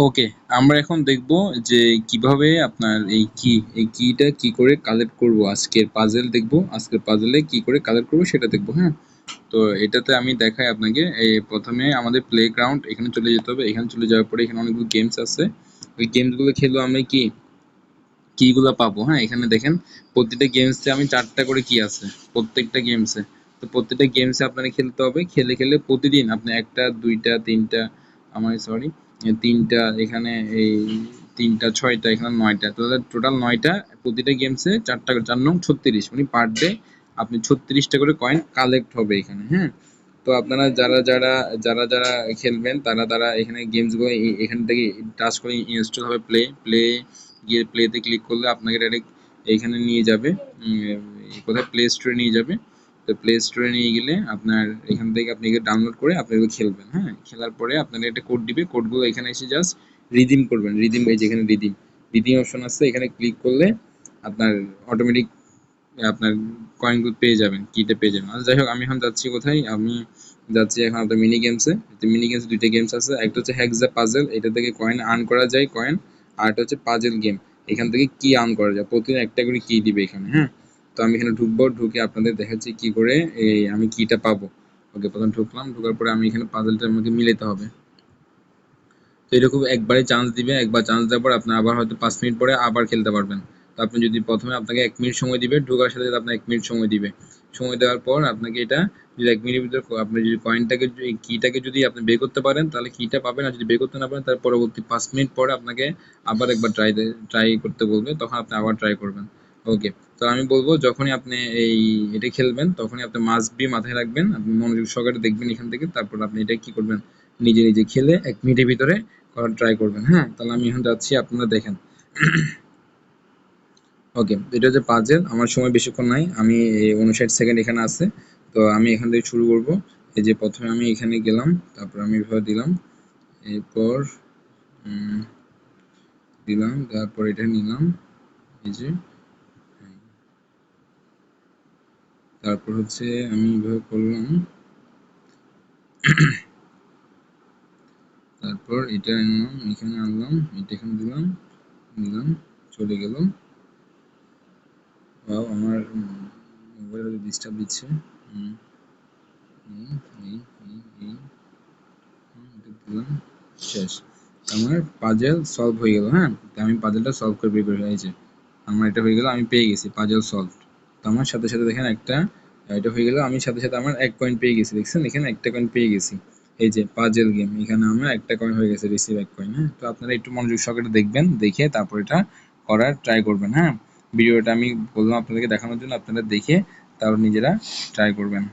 ওকে, আমরা এখন দেখব যে কিভাবে আপনার এই কিটা কি করে কালেক্ট করব। আজকের পাজেল দেখব, আজকের পাজেলে কি করে কালেক্ট করব সেটা দেখব। হ্যাঁ, তো এটাতে আমি দেখাই আপনাকে। এই প্রথমে আমাদের প্লে গ্রাউন্ড এখানে চলে যেতে হবে। এখানে চলে যাওয়ার পরে এখানে অনেকগুলো গেমস আছে। ওই গেমসগুলো খেলবো আমরা কিগুলো পাবো। হ্যাঁ, এখানে দেখেন প্রত্যেকটা গেমসে আমি 4টা করে কি আছে প্রত্যেকটা গেমসে। তো প্রত্যেকটা গেমসে আপনাকে খেলতে হবে। খেলে খেলে প্রতিদিন আপনি 1টা 2টা 3টা, আমার সরি 3টা, এখানে এই 3টা 6টা, এখানে 9টা, তাহলে টোটাল 9টা। প্রতিটা গেমসে 4টা করে, 4 নং 36, মানে পার ডে আপনি 36টা করে কয়েন কালেক্ট হবে এখানে। হ্যাঁ, তো আপনারা যারা খেলবেন তারা তারা এখানে গেমসগুলো এখান থেকে টাচ করে ইনস্টল হবে। প্লে গিয়ে প্লেতে ক্লিক করলে আপনাকে ডাইরেক্ট এইখানে নিয়ে যাবে, কোথায় প্লে স্টোরে নিয়ে যাবে। তো প্লে স্টোরে নিয়ে গেলে আপনার এখান থেকে আপনি ডাউনলোড করে আপনি এগুলো খেলবেন। হ্যাঁ, খেলার পরে আপনাকে একটা কোড দিবে, কোডগুলো এখানে এসে জাস্ট রিডিম করবেন। রিডিম, এই যেখানে রিডিম অপশন আছে, এখানে ক্লিক করলে আপনার অটোমেটিক আপনার কয়েনগুলো পেয়ে যাবেন, কিটা পেয়ে যাবেন। আচ্ছা যাই হোক, আমি এখন যাচ্ছি কোথায়, আমি যাচ্ছি এখন আপনার মিনি গেমসে। মিনি গেমসে 2টা গেমস আছে, একটা হচ্ছে হ্যাক দ্য পাজেল, এটা থেকে কয়েন আর্ন করা যায় কয়েন। আর একটা হচ্ছে পাজেল গেম, এখান থেকে কি আর্ন করা যায়, প্রতিদিন একটা করে কি দিবে এখানে। হ্যাঁ, তো আমি এখানে ঢুকবো, ঢুকে আপনাদের দেখাচ্ছি কি করে এই আমি কিটা পাবো। ওকে, প্রথম ঢুকলাম, ঢোকার পরে আমি এখানে পাজেলটা আমাকে মিলাতে হবে। তো এরকম একবারে চান্স দিবে, একবার চান্স দেওয়ার পর আপনি আবার হয়তো 5 মিনিট পরে আবার খেলতে পারবেন। তো আপনি যদি প্রথমে আপনাকে 1 মিনিট সময় দিবে, ঢোকার সাথে সাথে আপনার 1 মিনিট সময় দিবে। সময় দেওয়ার পর আপনাকে এটা যদি 1 মিনিটের ভিতরে আপনি যদি কয়েনটাকে কিটাকে যদি আপনি বের করতে পারেন তাহলে কিটা পাবেন, আর যদি বের করতে না পারেন তার পরবর্তী 5 মিনিট পরে আপনাকে আবার একবার ট্রাই করতে বলবে, তখন আপনি আবার ট্রাই করবেন। ওকে, তো আমি বলবো যখনই আপনি এটা খেলবেন তখনই আপনি মাস্ট বি মাথায় রাখবেন, আপনি মনোযোগ সহকারে দেখবেন এখান থেকে, তারপর আপনি এটা কি করবেন, নিজে নিজে খেলে 1 মিনিটের ভিতরে করার ট্রাই করবেন। হ্যাঁ, তাহলে আমি এখন যাচ্ছি, আপনারা দেখেন। ওকে, এটা হচ্ছে পাজেল। আমার সময় বেশিক্ষণ নাই, আমি 59 সেকেন্ড এখানে আছে। তো আমি এখান থেকে শুরু করব। এই যে প্রথমে আমি এখানে গেলাম, তারপর আমি এভাবে দিলাম, এরপর দিলাম, তারপর এটা নিলাম, এই যে, তারপর হচ্ছে আমি এভাবে করলাম, তারপর এটা আনলাম, এখানে আনলাম, এটা এখানে দিলাম, নিলাম, চলে গেল। আমার মোবাইল ডিস্টার্ব দিচ্ছে। দিলাম, শেষ। আমার পাজেল সলভ হয়ে গেল। হ্যাঁ, আমি পাজেলটা সলভ করে বের করে ফেলেছি। আমার এটা হয়ে গেল, আমি পেয়ে গেছি পাজেল সলভ। তো আমার সাথে সাথে দেখেন একটা এটা হয়ে গেল, আমি সাথে সাথে আমার 1 কয়েন পেয়ে গেছি। দেখছেন এখানে একটা কয়েন পেয়ে গেছি। এই যে পাজেল গেম, এখানে আমার একটা কয়েন হয়ে গেছে, রিসিভ 1 কয়েন। হ্যাঁ, তো আপনারা একটু মনোযোগ সহকারে দেখবেন, দেখে তারপর এটা করার ট্রাই করবেন। হ্যাঁ, ভিডিওটা আমি বললাম আপনাদেরকে দেখানোর জন্য, আপনারা দেখে তারপর নিজেরা ট্রাই করবেন।